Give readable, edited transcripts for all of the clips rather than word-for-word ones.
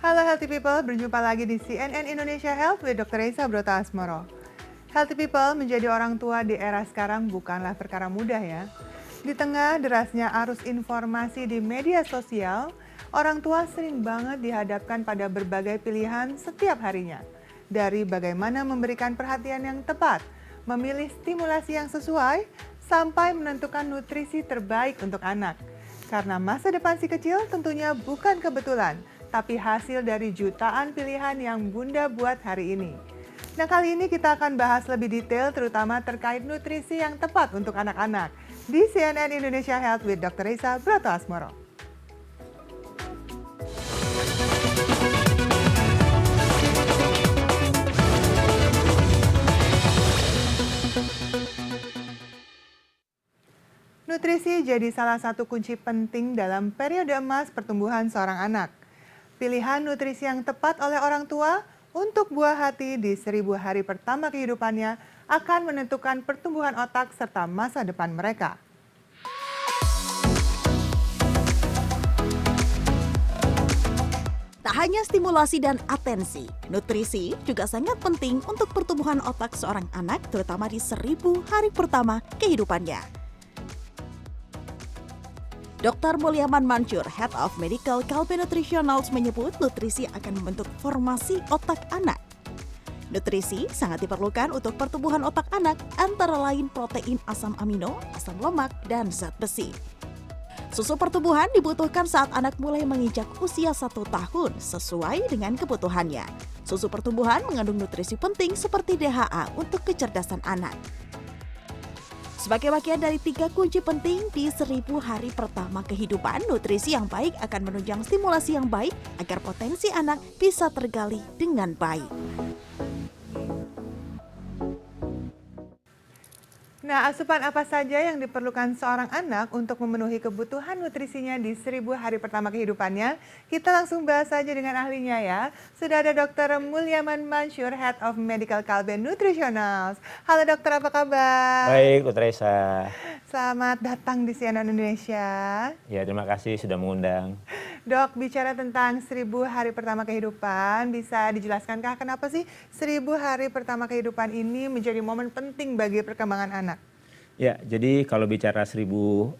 Halo Healthy People, berjumpa lagi di CNN Indonesia Health with Dr. Reza Brotoasmoro. Healthy People, menjadi orang tua di era sekarang bukanlah perkara mudah ya. Di tengah derasnya arus informasi di media sosial, orang tua sering banget dihadapkan pada berbagai pilihan setiap harinya. Dari bagaimana memberikan perhatian yang tepat, memilih stimulasi yang sesuai, sampai menentukan nutrisi terbaik untuk anak. Karena masa depan si kecil tentunya bukan kebetulan, tapi hasil dari jutaan pilihan yang Bunda buat hari ini. Nah, kali ini kita akan bahas lebih detail terutama terkait nutrisi yang tepat untuk anak-anak di CNN Indonesia Health with Dr. Reza Brotoasmoro. Nutrisi jadi salah satu kunci penting dalam periode emas pertumbuhan seorang anak. Pilihan nutrisi yang tepat oleh orang tua untuk buah hati di 1000 hari pertama kehidupannya akan menentukan pertumbuhan otak serta masa depan mereka. Tak hanya stimulasi dan atensi, nutrisi juga sangat penting untuk pertumbuhan otak seorang anak terutama di 1000 hari pertama kehidupannya. Dr. Mulyaman Mansur, Head of Medical Kalbe Nutritionals menyebut nutrisi akan membentuk formasi otak anak. Nutrisi sangat diperlukan untuk pertumbuhan otak anak antara lain protein asam amino, asam lemak, dan zat besi. Susu pertumbuhan dibutuhkan saat anak mulai menginjak usia 1 tahun sesuai dengan kebutuhannya. Susu pertumbuhan mengandung nutrisi penting seperti DHA untuk kecerdasan anak. Sebagai bagian dari 3 kunci penting di 1000 hari pertama kehidupan, nutrisi yang baik akan menunjang stimulasi yang baik agar potensi anak bisa tergali dengan baik. Nah, asupan apa saja yang diperlukan seorang anak untuk memenuhi kebutuhan nutrisinya di 1000 hari pertama kehidupannya? Kita langsung bahas saja dengan ahlinya ya. Sudah ada Dr. Mulyaman Mansur, Head of Medical Kalbe Nutritionals. Halo dokter, apa kabar? Baik, Dr. Reza. Selamat datang di CNN Indonesia. Ya, terima kasih sudah mengundang. Dok, bicara tentang 1000 hari pertama kehidupan, bisa dijelaskankah kenapa sih 1000 hari pertama kehidupan ini menjadi momen penting bagi perkembangan anak? Ya, jadi kalau bicara 1000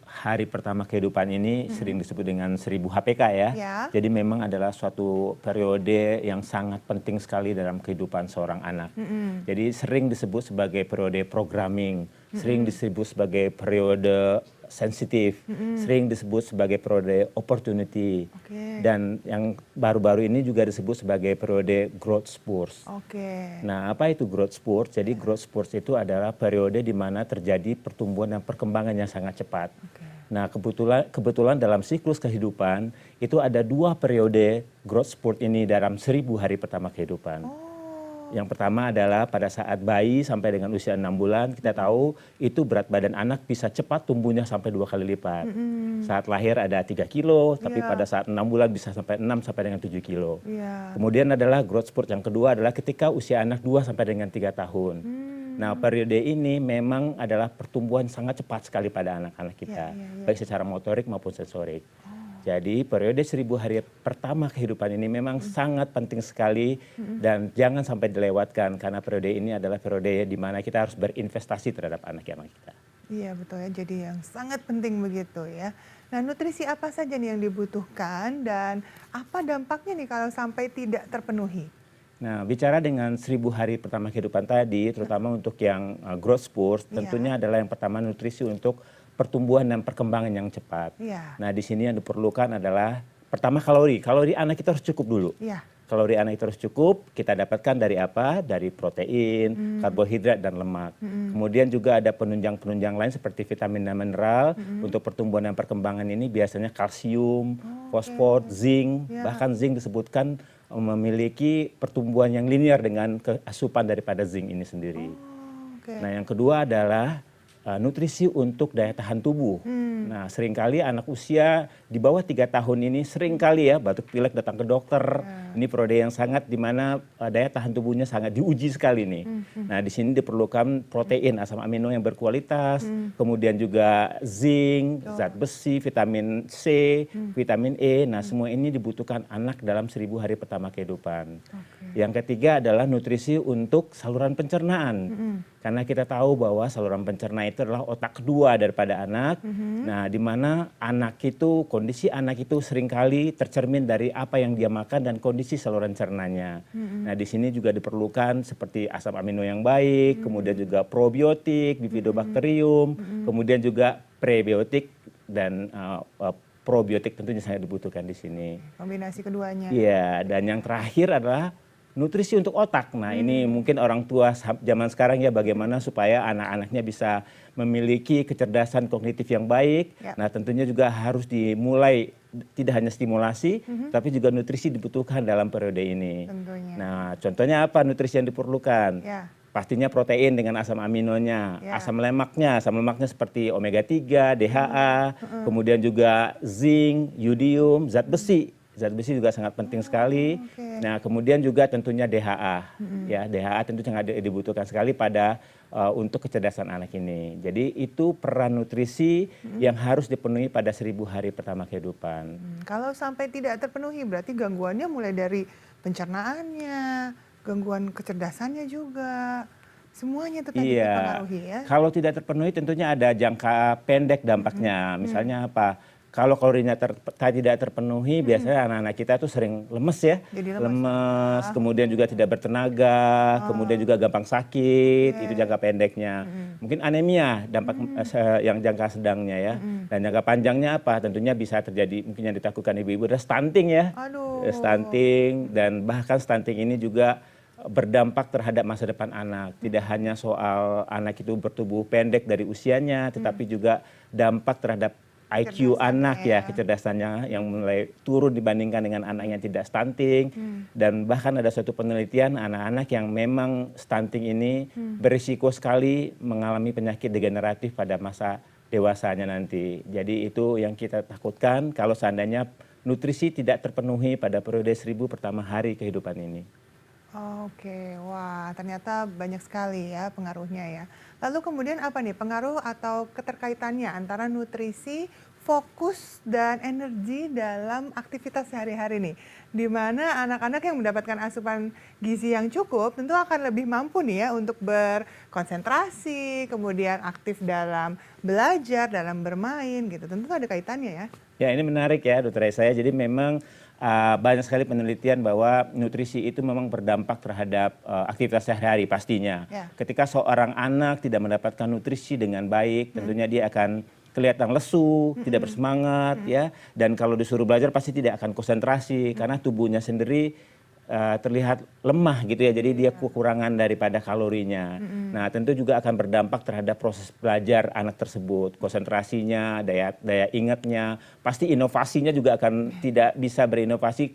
hari pertama kehidupan ini sering disebut dengan 1000 HPK ya. Jadi memang adalah suatu periode yang sangat penting sekali dalam kehidupan seorang anak. Jadi sering disebut sebagai periode programming, sering disebut sebagai periode sensitif, sering disebut sebagai periode opportunity, dan yang baru-baru ini juga disebut sebagai periode growth spurts. Nah, apa itu growth spurts? Jadi growth spurts itu adalah periode di mana terjadi pertumbuhan dan perkembangan yang sangat cepat. Nah, kebetulan dalam siklus kehidupan itu ada 2 periode growth spurt ini dalam 1000 hari pertama kehidupan. Yang pertama adalah pada saat bayi sampai dengan usia 6 bulan, kita tahu itu berat badan anak bisa cepat tumbuhnya sampai 2 kali lipat. Saat lahir ada 3 kilo, tapi pada saat 6 bulan bisa sampai 6 sampai dengan 7 kilo. Kemudian adalah growth spurt yang kedua adalah ketika usia anak 2 sampai dengan 3 tahun. Nah, periode ini memang adalah pertumbuhan sangat cepat sekali pada anak-anak kita, baik secara motorik maupun sensorik. Jadi periode 1000 hari pertama kehidupan ini memang sangat penting sekali dan jangan sampai dilewatkan karena periode ini adalah periode di mana kita harus berinvestasi terhadap anak-anak kita. Iya betul ya, jadi yang sangat penting begitu ya. Nah, nutrisi apa saja nih yang dibutuhkan dan apa dampaknya nih kalau sampai tidak terpenuhi? Nah, bicara dengan 1000 hari pertama kehidupan tadi, terutama untuk yang growth spurt, tentunya adalah yang pertama nutrisi untuk pertumbuhan dan perkembangan yang cepat. Nah, di sini yang diperlukan adalah pertama kalori. Kalori anak kita harus cukup dulu. Kalori anak itu harus cukup, kita dapatkan dari apa? Dari protein, karbohidrat, dan lemak. Kemudian juga ada penunjang-penunjang lain seperti vitamin dan mineral. Untuk pertumbuhan dan perkembangan ini biasanya kalsium, fosfor, zinc. Bahkan zinc disebutkan memiliki pertumbuhan yang linear dengan asupan daripada zinc ini sendiri. Nah, yang kedua adalah nutrisi untuk daya tahan tubuh. Nah, seringkali anak usia di bawah 3 tahun ini seringkali ya batuk pilek datang ke dokter. Ini periode yang sangat di mana daya tahan tubuhnya sangat diuji sekali nih. Nah, di sini diperlukan protein, asam amino yang berkualitas, kemudian juga zinc, zat besi, vitamin C, vitamin E. Nah, semua ini dibutuhkan anak dalam 1000 hari pertama kehidupan. Yang ketiga adalah nutrisi untuk saluran pencernaan. Karena kita tahu bahwa saluran pencernaan itu adalah otak kedua daripada anak. Nah, di mana kondisi anak itu seringkali tercermin dari apa yang dia makan dan kondisi saluran cernanya. Nah, di sini juga diperlukan seperti asam amino yang baik, kemudian juga probiotik, bifidobakterium, kemudian juga prebiotik dan probiotik tentunya sangat dibutuhkan di sini. Kombinasi keduanya. Iya, dan yang terakhir adalah nutrisi untuk otak. Nah, ini mungkin orang tua zaman sekarang ya bagaimana supaya anak-anaknya bisa memiliki kecerdasan kognitif yang baik. Nah, tentunya juga harus dimulai tidak hanya stimulasi, tapi juga nutrisi dibutuhkan dalam periode ini. Tentunya. Nah, contohnya apa nutrisi yang diperlukan? Pastinya protein dengan asam aminonya, asam lemaknya seperti omega 3, DHA, kemudian juga zinc, yodium, zat besi. Zat besi juga sangat penting sekali. Nah, kemudian juga tentunya DHA. Ya, DHA tentu sangat dibutuhkan sekali pada untuk kecerdasan anak ini. Jadi itu peran nutrisi yang harus dipenuhi pada 1000 hari pertama kehidupan. Kalau sampai tidak terpenuhi berarti gangguannya mulai dari pencernaannya, gangguan kecerdasannya juga. Semuanya itu tadi dipengaruhi ya. Kalau tidak terpenuhi tentunya ada jangka pendek dampaknya. Misalnya apa? Kalau kalorinya tidak terpenuhi, biasanya anak-anak kita tuh sering lemes ya. Jadi lemes, kemudian juga tidak bertenaga, kemudian juga gampang sakit, itu jangka pendeknya. Mungkin anemia, dampak yang jangka sedangnya ya. Dan jangka panjangnya apa? Tentunya bisa terjadi, mungkin yang ditakutkan ibu-ibu adalah stunting ya. Stunting, dan bahkan stunting ini juga berdampak terhadap masa depan anak. Tidak hanya soal anak itu bertubuh pendek dari usianya, tetapi juga dampak terhadap IQ anak ya, kecerdasannya yang mulai turun dibandingkan dengan anak yang tidak stunting. Dan bahkan ada suatu penelitian anak-anak yang memang stunting ini berisiko sekali mengalami penyakit degeneratif pada masa dewasanya nanti. Jadi itu yang kita takutkan kalau seandainya nutrisi tidak terpenuhi pada periode 1000 pertama hari kehidupan ini. Oke, wah ternyata banyak sekali ya pengaruhnya ya. Lalu kemudian apa nih pengaruh atau keterkaitannya antara nutrisi, fokus, dan energi dalam aktivitas sehari-hari nih? Di mana anak-anak yang mendapatkan asupan gizi yang cukup tentu akan lebih mampu nih ya untuk berkonsentrasi, kemudian aktif dalam belajar, dalam bermain gitu. Tentu ada kaitannya ya. Ya ini menarik ya Dr. Saya. Jadi memang banyak sekali penelitian bahwa nutrisi itu memang berdampak terhadap aktivitas sehari-hari pastinya. Ketika seorang anak tidak mendapatkan nutrisi dengan baik, tentunya dia akan kelihatan lesu, tidak bersemangat ya. Dan kalau disuruh belajar pasti tidak akan konsentrasi karena tubuhnya sendiri terlihat lemah gitu ya, jadi dia kekurangan daripada kalorinya. Nah, tentu juga akan berdampak terhadap proses belajar anak tersebut, konsentrasinya, daya ingatnya, pasti inovasinya juga akan tidak bisa berinovasi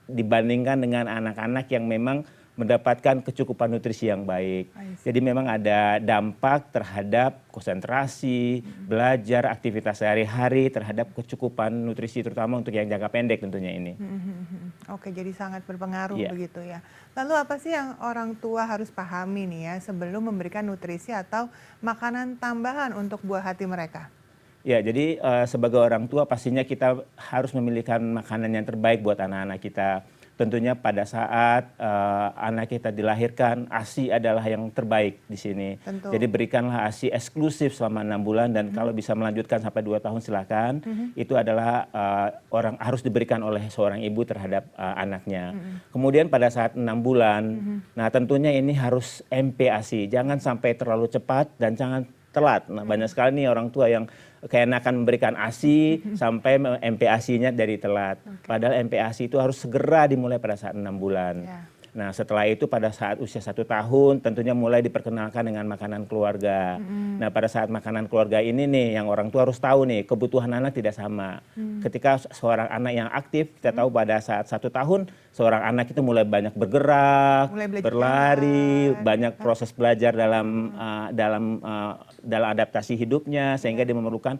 dibandingkan dengan anak-anak yang memang mendapatkan kecukupan nutrisi yang baik. Jadi memang ada dampak terhadap konsentrasi, belajar, aktivitas sehari-hari, terhadap kecukupan nutrisi terutama untuk yang jangka pendek tentunya ini. Oke, jadi sangat berpengaruh begitu ya. Lalu apa sih yang orang tua harus pahami nih ya sebelum memberikan nutrisi atau makanan tambahan untuk buah hati mereka? Ya, jadi sebagai orang tua pastinya kita harus memilihkan makanan yang terbaik buat anak-anak kita. Tentunya pada saat anak kita dilahirkan, ASI adalah yang terbaik di sini. Tentu. Jadi berikanlah ASI eksklusif selama 6 bulan dan kalau bisa melanjutkan sampai 2 tahun silakan. Itu adalah harus diberikan oleh seorang ibu terhadap anaknya. Kemudian pada saat 6 bulan, nah tentunya ini harus MPASI. Jangan sampai terlalu cepat dan jangan telat. Nah, banyak sekali nih orang tua yang keenakan memberikan ASI sampai MPASI-nya dari telat. Padahal MPASI itu harus segera dimulai pada saat 6 bulan. Nah, setelah itu pada saat usia 1 tahun tentunya mulai diperkenalkan dengan makanan keluarga. Nah, pada saat makanan keluarga ini nih yang orang tua harus tahu nih kebutuhan anak tidak sama. Ketika seorang anak yang aktif, kita tahu pada saat 1 tahun seorang anak itu mulai banyak bergerak, berlari, banyak proses belajar dalam adaptasi hidupnya sehingga dia memerlukan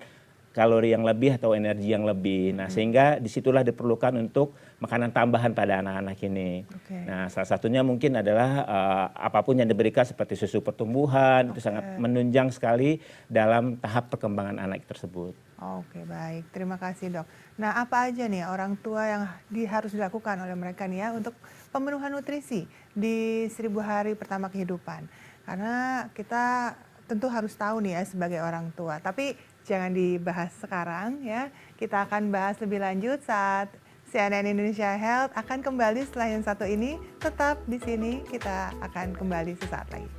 kalori yang lebih atau energi yang lebih. Nah, sehingga disitulah diperlukan untuk makanan tambahan pada anak-anak ini. Nah, salah satunya mungkin adalah apapun yang diberikan seperti susu pertumbuhan, itu sangat menunjang sekali dalam tahap perkembangan anak tersebut. Oke, baik. Terima kasih, Dok. Nah, apa aja nih orang tua yang harus dilakukan oleh mereka nih ya untuk pemenuhan nutrisi di 1000 hari pertama kehidupan? Karena kita tentu harus tahu nih ya sebagai orang tua. Tapi jangan dibahas sekarang ya. Kita akan bahas lebih lanjut saat CNN Indonesia Health akan kembali setelah yang satu ini. Tetap di sini, kita akan kembali sesaat lagi.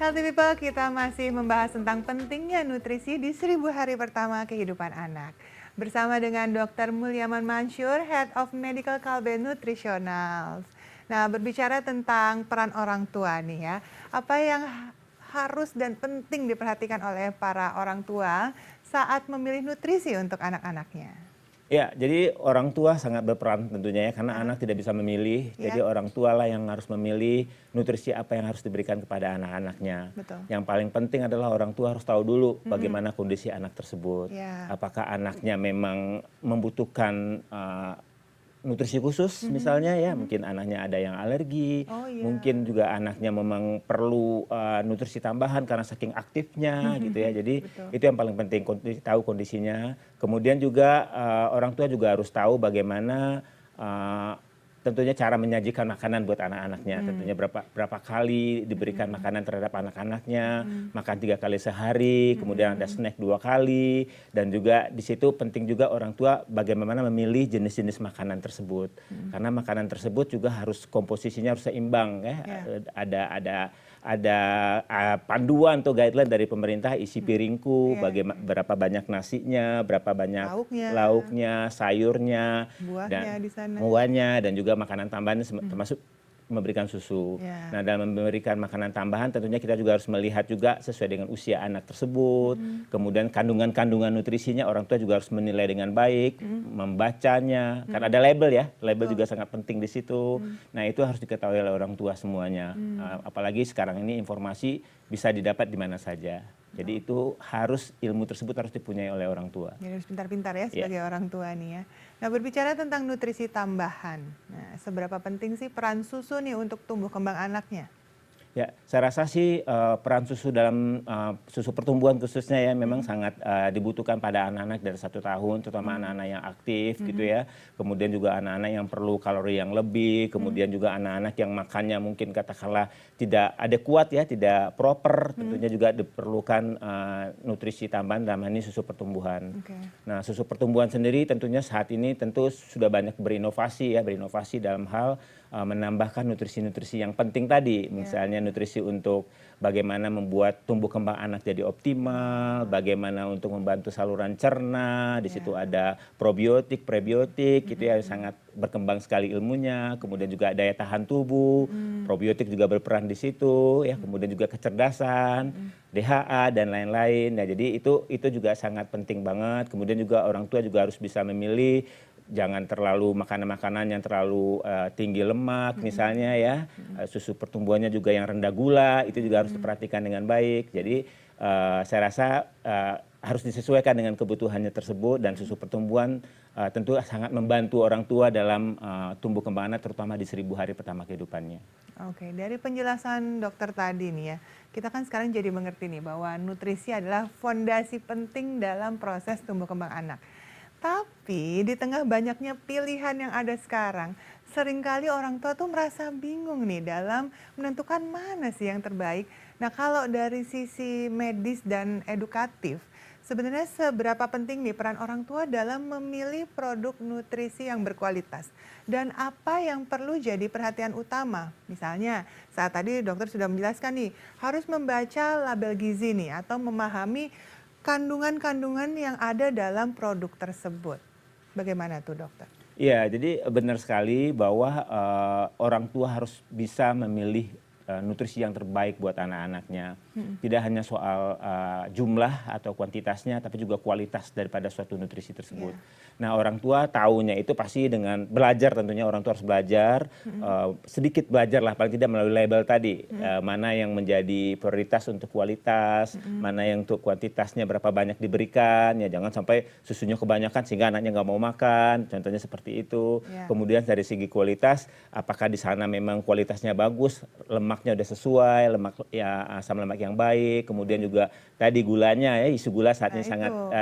Healthy People, kita masih membahas tentang pentingnya nutrisi di 1000 hari pertama kehidupan anak. Bersama dengan Dr. Mulyaman Mansyur, Head of Medical Kalben Nutritionals. Nah, berbicara tentang peran orang tua nih ya, apa yang harus dan penting diperhatikan oleh para orang tua saat memilih nutrisi untuk anak-anaknya? Ya, jadi orang tua sangat berperan tentunya ya, karena anak tidak bisa memilih. Jadi orang tua lah yang harus memilih nutrisi apa yang harus diberikan kepada anak-anaknya. Yang paling penting adalah orang tua harus tahu dulu bagaimana kondisi anak tersebut. Apakah anaknya memang membutuhkan nutrisi khusus misalnya ya, mungkin anaknya ada yang alergi, mungkin juga anaknya memang perlu nutrisi tambahan karena saking aktifnya gitu ya. Jadi itu yang paling penting, tahu kondisinya. Kemudian juga orang tua juga harus tahu bagaimana tentunya cara menyajikan makanan buat anak-anaknya. Tentunya berapa kali diberikan makanan terhadap anak-anaknya, makan 3 kali sehari, kemudian ada snack 2 kali, dan juga di situ penting juga orang tua bagaimana memilih jenis-jenis makanan tersebut. Karena makanan tersebut juga harus komposisinya harus seimbang ya. Ada panduan atau guideline dari pemerintah, isi piringku, berapa banyak nasinya, berapa banyak lauknya, sayurnya, buahnya, dan juga makanan tambahan termasuk memberikan susu. Nah, dalam memberikan makanan tambahan tentunya kita juga harus melihat juga sesuai dengan usia anak tersebut. Kemudian kandungan-kandungan nutrisinya orang tua juga harus menilai dengan baik, membacanya. Karena ada label ya, label juga sangat penting di situ. Nah, itu harus diketahui oleh orang tua semuanya. Apalagi sekarang ini informasi bisa didapat di mana saja. Jadi itu ilmu tersebut harus dipunyai oleh orang tua. Jadi harus pintar-pintar ya sebagai orang tua nih ya. Nah, berbicara tentang nutrisi tambahan, nah, seberapa penting sih peran susu nih untuk tumbuh kembang anaknya? Ya, saya rasa sih peran susu dalam susu pertumbuhan khususnya ya memang sangat dibutuhkan pada anak-anak dari 1 tahun, terutama anak-anak yang aktif gitu ya. Kemudian juga anak-anak yang perlu kalori yang lebih, kemudian juga anak-anak yang makannya mungkin katakanlah tidak adekuat ya, tidak proper, tentunya juga diperlukan nutrisi tambahan dalam hal ini susu pertumbuhan. Nah, susu pertumbuhan sendiri tentunya saat ini tentu sudah banyak berinovasi dalam hal menambahkan nutrisi-nutrisi yang penting tadi, misalnya nutrisi untuk bagaimana membuat tumbuh kembang anak jadi optimal, bagaimana untuk membantu saluran cerna, di situ ada probiotik, prebiotik, gitu ya, sangat berkembang sekali ilmunya, kemudian juga daya tahan tubuh, probiotik juga berperan di situ, ya, kemudian juga kecerdasan, DHA dan lain-lain. Nah, jadi itu juga sangat penting banget. Kemudian juga orang tua juga harus bisa memilih. Jangan terlalu makanan-makanan yang terlalu tinggi lemak misalnya ya. Susu pertumbuhannya juga yang rendah gula, itu juga harus diperhatikan dengan baik. Jadi saya rasa harus disesuaikan dengan kebutuhannya tersebut, dan susu pertumbuhan tentu sangat membantu orang tua dalam tumbuh kembang anak terutama di 1000 hari pertama kehidupannya. Oke, dari penjelasan dokter tadi nih ya, kita kan sekarang jadi mengerti nih bahwa nutrisi adalah fondasi penting dalam proses tumbuh kembang anak. Tapi di tengah banyaknya pilihan yang ada sekarang, seringkali orang tua tuh merasa bingung nih dalam menentukan mana sih yang terbaik. Nah, kalau dari sisi medis dan edukatif, sebenarnya seberapa penting nih peran orang tua dalam memilih produk nutrisi yang berkualitas? Dan apa yang perlu jadi perhatian utama? Misalnya, saat tadi dokter sudah menjelaskan nih, harus membaca label gizi nih atau memahami kandungan-kandungan yang ada dalam produk tersebut. Bagaimana tuh dokter? Iya, jadi benar sekali bahwa orang tua harus bisa memilih nutrisi yang terbaik buat anak-anaknya. Tidak hanya soal jumlah atau kuantitasnya, tapi juga kualitas daripada suatu nutrisi tersebut. Nah, orang tua tahunya itu pasti dengan belajar, tentunya orang tua harus belajar, sedikit belajar lah, paling tidak melalui label tadi, mana yang menjadi prioritas untuk kualitas, mana yang untuk kuantitasnya berapa banyak diberikan, ya jangan sampai susunya kebanyakan sehingga anaknya nggak mau makan, contohnya seperti itu. Kemudian dari segi kualitas, apakah di sana memang kualitasnya bagus, lemaknya udah sesuai, lemak ya asam lemak yang baik, kemudian juga tadi gulanya ya, isu gula saat ini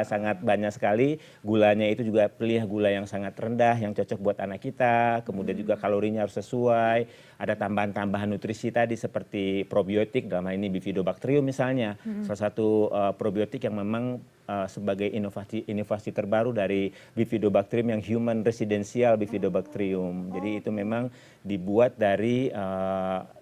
sangat banyak sekali, gulanya itu juga pilih gula yang sangat rendah yang cocok buat anak kita, kemudian juga kalorinya harus sesuai, ada tambahan-tambahan nutrisi tadi seperti probiotik, dalam hal ini Bifidobacterium misalnya, salah satu probiotik yang memang sebagai inovasi terbaru dari Bifidobacterium yang human residential Bifidobacterium. Jadi itu memang dibuat dari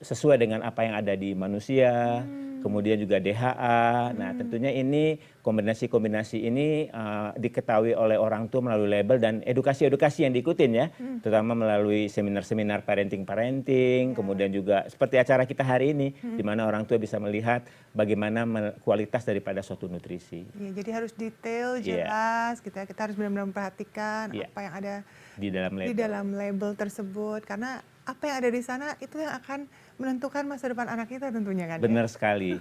sesuai dengan apa yang ada di manusia, kemudian juga DHA. Nah, tentunya ini kombinasi-kombinasi ini diketahui oleh orang tua melalui label dan edukasi-edukasi yang diikutin ya, terutama melalui seminar-seminar parenting, kemudian juga seperti acara kita hari ini, di mana orang tua bisa melihat bagaimana kualitas daripada suatu nutrisi. Ya, jadi harus detail, jelas, kita harus benar-benar memperhatikan apa yang ada di dalam label tersebut, karena apa yang ada di sana itu yang akan menentukan masa depan anak kita tentunya kan. Benar sekali.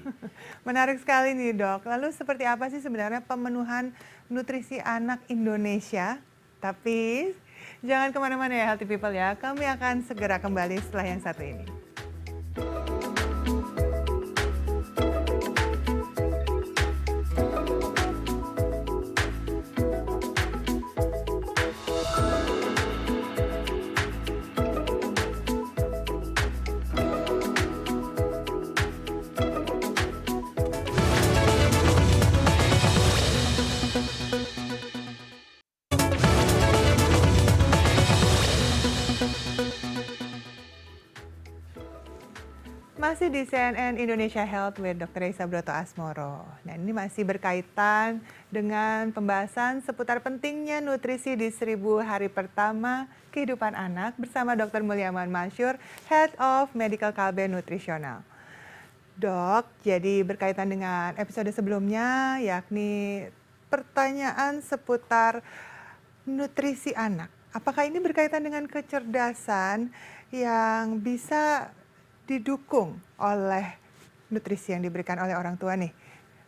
Menarik sekali nih dok. Lalu seperti apa sih sebenarnya pemenuhan nutrisi anak Indonesia? Tapi jangan kemana-mana ya Healthy People ya. Kami akan segera kembali setelah yang satu ini. Masih di CNN Indonesia Health with Dr. Reza Broto Asmoro. Nah, ini masih berkaitan dengan pembahasan seputar pentingnya nutrisi di 1000 hari pertama kehidupan anak bersama Dr. Mulyaman Mansyur, Head of Medical Kalbe Nutritional. Dok, jadi berkaitan dengan episode sebelumnya, yakni pertanyaan seputar nutrisi anak. Apakah ini berkaitan dengan kecerdasan yang bisa didukung oleh nutrisi yang diberikan oleh orang tua nih,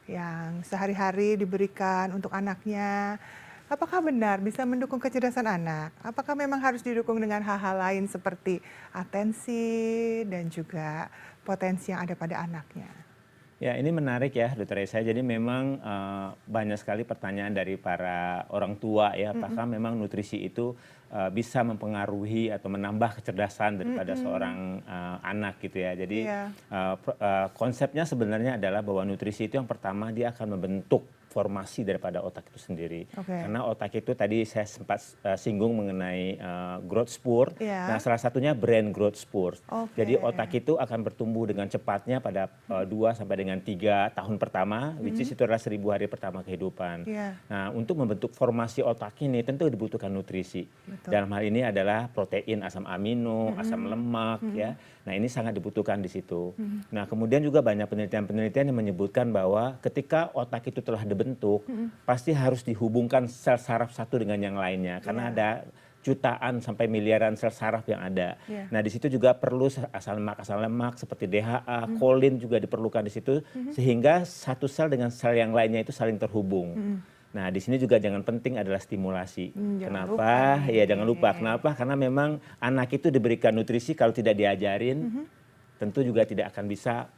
yang sehari-hari diberikan untuk anaknya? Apakah benar bisa mendukung kecerdasan anak? Apakah memang harus didukung dengan hal-hal lain seperti atensi dan juga potensi yang ada pada anaknya? Ya, ini menarik ya, Dr. Reza. Jadi memang banyak sekali pertanyaan dari para orang tua ya, apakah memang nutrisi itu bisa mempengaruhi atau menambah kecerdasan daripada seorang anak gitu ya. Jadi konsepnya sebenarnya adalah bahwa nutrisi itu yang pertama dia akan membentuk formasi daripada otak itu sendiri. Karena otak itu tadi saya sempat singgung mengenai growth spurt. Nah, salah satunya brain growth spurt. Jadi otak itu akan bertumbuh dengan cepatnya pada 2 sampai dengan 3 tahun pertama, which is itu adalah 1000 hari pertama kehidupan. Nah, untuk membentuk formasi otak ini tentu dibutuhkan nutrisi. Dalam hal ini adalah protein, asam amino, asam lemak ya. Nah, ini sangat dibutuhkan di situ. Nah, kemudian juga banyak penelitian-penelitian yang menyebutkan bahwa ketika otak itu telah dibentuk, pasti harus dihubungkan sel saraf satu dengan yang lainnya, karena ada jutaan sampai miliaran sel saraf yang ada. Nah, di situ juga perlu asam lemak seperti DHA, kolin juga diperlukan di situ, sehingga satu sel dengan sel yang lainnya itu saling terhubung. Nah, di sini juga jangan penting adalah stimulasi. Kenapa? Ya jangan lupa. Kenapa? Karena memang anak itu diberikan nutrisi, kalau tidak diajarin, tentu juga tidak akan bisa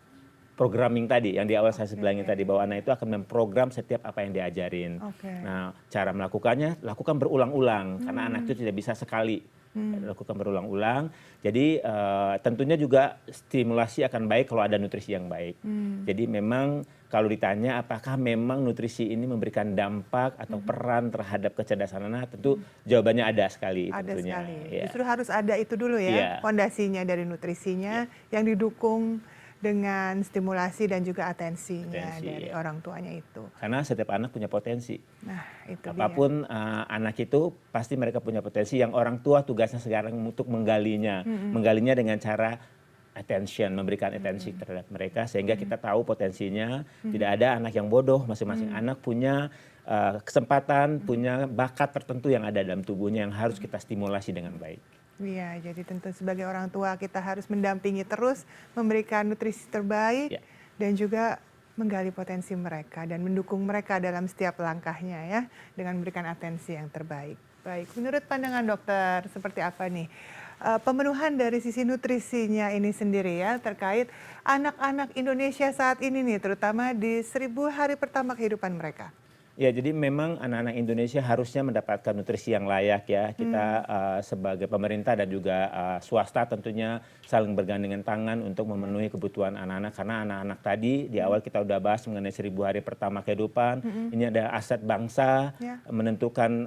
programming tadi yang di awal saya bilangin tadi, bahwa anak itu akan memprogram setiap apa yang diajarin. Nah, cara melakukannya lakukan berulang-ulang, karena anak itu tidak bisa sekali. Lakukan berulang-ulang. Jadi tentunya juga stimulasi akan baik kalau ada nutrisi yang baik. Jadi memang kalau ditanya apakah memang nutrisi ini memberikan dampak atau peran terhadap kecerdasan anak, tentu jawabannya ada sekali. Ada tentunya. sekali. Justru harus ada itu dulu ya, fondasinya dari nutrisinya yang didukung dengan stimulasi dan juga atensinya dari orang tuanya itu. Karena setiap anak punya potensi. Nah, itu apapun anak itu pasti mereka punya potensi yang orang tua tugasnya sekarang untuk menggalinya. Menggalinya dengan cara attention, memberikan atensi terhadap mereka sehingga kita tahu potensinya. Tidak ada anak yang bodoh, masing-masing anak punya kesempatan, punya bakat tertentu yang ada dalam tubuhnya yang harus kita stimulasi dengan baik. Iya, jadi tentu sebagai orang tua kita harus mendampingi terus, memberikan nutrisi terbaik dan juga menggali potensi mereka dan mendukung mereka dalam setiap langkahnya ya, dengan memberikan atensi yang terbaik. Baik, menurut pandangan dokter seperti apa nih pemenuhan dari sisi nutrisinya ini sendiri ya terkait anak-anak Indonesia saat ini nih, terutama di 1000 hari pertama kehidupan mereka? Ya, jadi memang anak-anak Indonesia harusnya mendapatkan nutrisi yang layak ya. Kita sebagai pemerintah dan juga swasta tentunya saling bergandengan tangan untuk memenuhi kebutuhan anak-anak. Karena anak-anak tadi di awal kita udah bahas mengenai 1000 hari pertama kehidupan. Ini ada aset bangsa, menentukan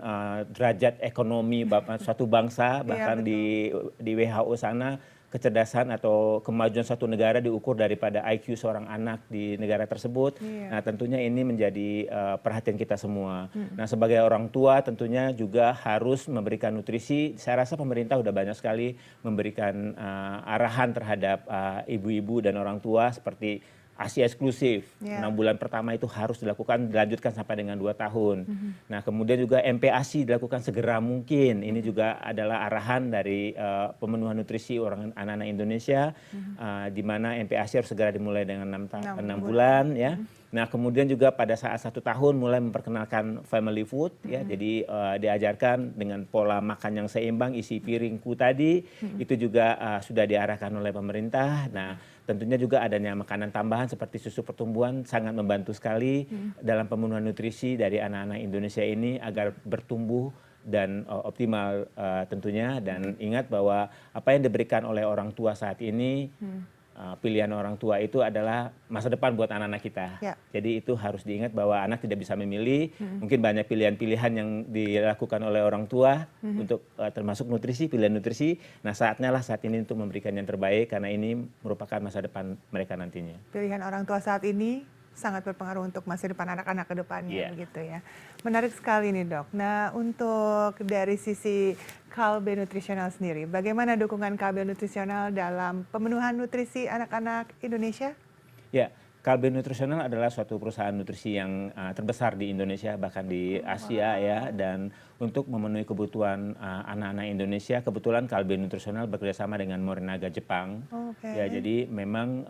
derajat ekonomi suatu bangsa. Bahkan di WHO sana kecerdasan atau kemajuan suatu negara diukur daripada IQ seorang anak di negara tersebut. Nah, tentunya ini menjadi perhatian kita semua. Nah, sebagai orang tua tentunya juga harus memberikan nutrisi. Saya rasa pemerintah sudah banyak sekali memberikan arahan terhadap ibu-ibu dan orang tua seperti ASI eksklusif, 6 bulan pertama itu harus dilanjutkan sampai dengan 2 tahun. Nah, kemudian juga MPASI dilakukan segera mungkin. Ini juga adalah arahan dari pemenuhan nutrisi anak-anak Indonesia, di mana MPASI harus segera dimulai dengan 6 bulan ya. Nah, kemudian juga pada saat 1 tahun mulai memperkenalkan family food ya. Jadi diajarkan dengan pola makan yang seimbang, isi piringku tadi itu juga sudah diarahkan oleh pemerintah. Nah, tentunya juga adanya makanan tambahan seperti susu pertumbuhan sangat membantu sekali dalam pemenuhan nutrisi dari anak-anak Indonesia ini agar bertumbuh dan optimal tentunya. Dan ingat bahwa apa yang diberikan oleh orang tua saat ini, pilihan orang tua itu adalah masa depan buat anak-anak kita. Jadi itu harus diingat bahwa anak tidak bisa memilih. Mungkin banyak pilihan-pilihan yang dilakukan oleh orang tua untuk termasuk nutrisi, pilihan nutrisi. Nah, saat ini untuk memberikan yang terbaik karena ini merupakan masa depan mereka nantinya. Pilihan orang tua saat ini sangat berpengaruh untuk masa depan anak-anak ke depannya begitu ya. Menarik sekali nih, Dok. Nah, untuk dari sisi Kalbe Nutrisional sendiri, bagaimana dukungan Kalbe Nutrisional dalam pemenuhan nutrisi anak-anak Indonesia? Ya, Kalbe Nutrisional adalah suatu perusahaan nutrisi yang terbesar di Indonesia, bahkan di Asia ya. Dan untuk memenuhi kebutuhan anak-anak Indonesia, kebetulan Kalbe Nutrisional bekerjasama dengan Morinaga Jepang. Ya, jadi memang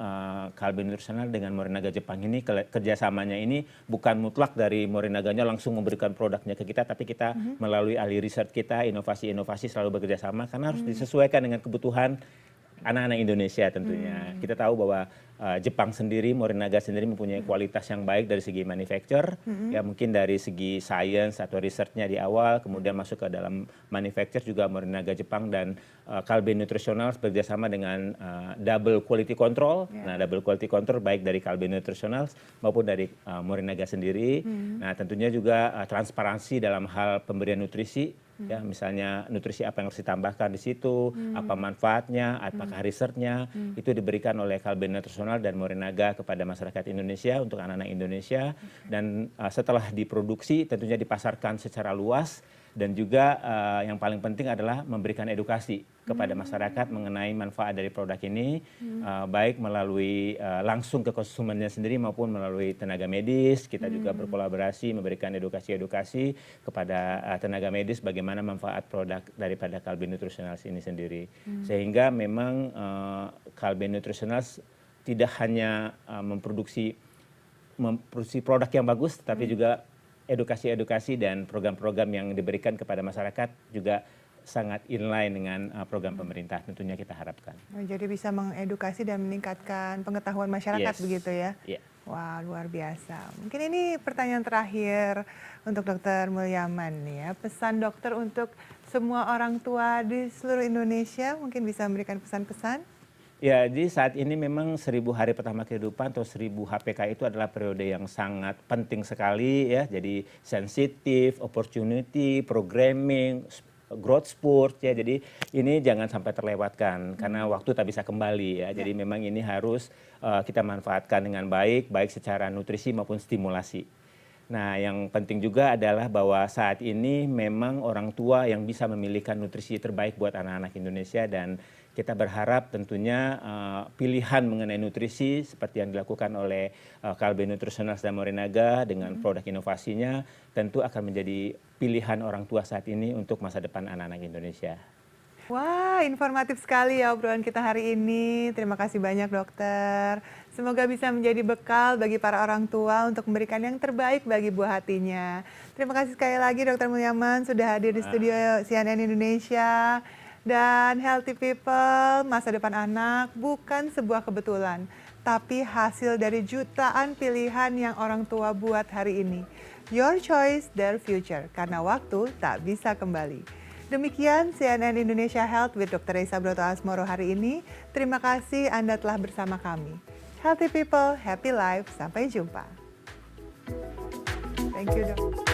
Kalbe Nutrisional dengan Morinaga Jepang ini kerjasamanya ini bukan mutlak dari Morinaganya langsung memberikan produknya ke kita, tapi kita melalui ahli riset kita, inovasi-inovasi selalu bekerjasama karena harus disesuaikan dengan kebutuhan anak-anak Indonesia tentunya. Kita tahu bahwa Jepang sendiri, Morinaga sendiri mempunyai kualitas yang baik dari segi manufacture, ya mungkin dari segi science atau researchnya di awal, kemudian masuk ke dalam manufacture juga Morinaga Jepang dan Kalbe Nutrisional bekerjasama dengan double quality control. Nah, double quality control baik dari Kalbe Nutrisional maupun dari Morinaga sendiri. Nah, tentunya juga transparansi dalam hal pemberian nutrisi. Ya, misalnya nutrisi apa yang harus ditambahkan di situ, apa manfaatnya, apakah risetnya, itu diberikan oleh Kalbe Nutrisional dan Morinaga kepada masyarakat Indonesia untuk anak-anak Indonesia. Dan setelah diproduksi tentunya dipasarkan secara luas. Dan juga yang paling penting adalah memberikan edukasi kepada masyarakat mengenai manfaat dari produk ini, baik melalui langsung ke konsumennya sendiri maupun melalui tenaga medis. Kita juga berkolaborasi memberikan edukasi-edukasi kepada tenaga medis bagaimana manfaat produk daripada Kalbe Nutrisional ini sendiri. Sehingga memang Kalbe Nutrisional tidak hanya memproduksi produk yang bagus, tapi juga edukasi-edukasi dan program-program yang diberikan kepada masyarakat juga sangat inline dengan program pemerintah tentunya kita harapkan. Jadi bisa mengedukasi dan meningkatkan pengetahuan masyarakat begitu ya? Wah, luar biasa. Mungkin ini pertanyaan terakhir untuk Dokter Mulyaman nih ya. Pesan dokter untuk semua orang tua di seluruh Indonesia, mungkin bisa memberikan pesan-pesan? Ya, jadi saat ini memang 1000 hari pertama kehidupan atau 1000 HPK itu adalah periode yang sangat penting sekali ya. Jadi sensitif, opportunity, programming, growth spurt ya. Jadi ini jangan sampai terlewatkan karena waktu tak bisa kembali ya. Jadi memang ini harus kita manfaatkan dengan baik secara nutrisi maupun stimulasi. Nah, yang penting juga adalah bahwa saat ini memang orang tua yang bisa memilihkan nutrisi terbaik buat anak-anak Indonesia, dan kita berharap tentunya pilihan mengenai nutrisi seperti yang dilakukan oleh Kalbe Nutritionals dan Morinaga dengan produk inovasinya tentu akan menjadi pilihan orang tua saat ini untuk masa depan anak-anak Indonesia. Wah, informatif sekali ya obrolan kita hari ini. Terima kasih banyak dokter. Semoga bisa menjadi bekal bagi para orang tua untuk memberikan yang terbaik bagi buah hatinya. Terima kasih sekali lagi Dr. Mulyaman sudah hadir di studio CNN Indonesia. Dan healthy people, masa depan anak bukan sebuah kebetulan, tapi hasil dari jutaan pilihan yang orang tua buat hari ini. Your choice, their future, karena waktu tak bisa kembali. Demikian CNN Indonesia Health with Dr. Reza Brotoasmoro hari ini. Terima kasih Anda telah bersama kami. Healthy people, happy life. Sampai jumpa. Thank you, Dok.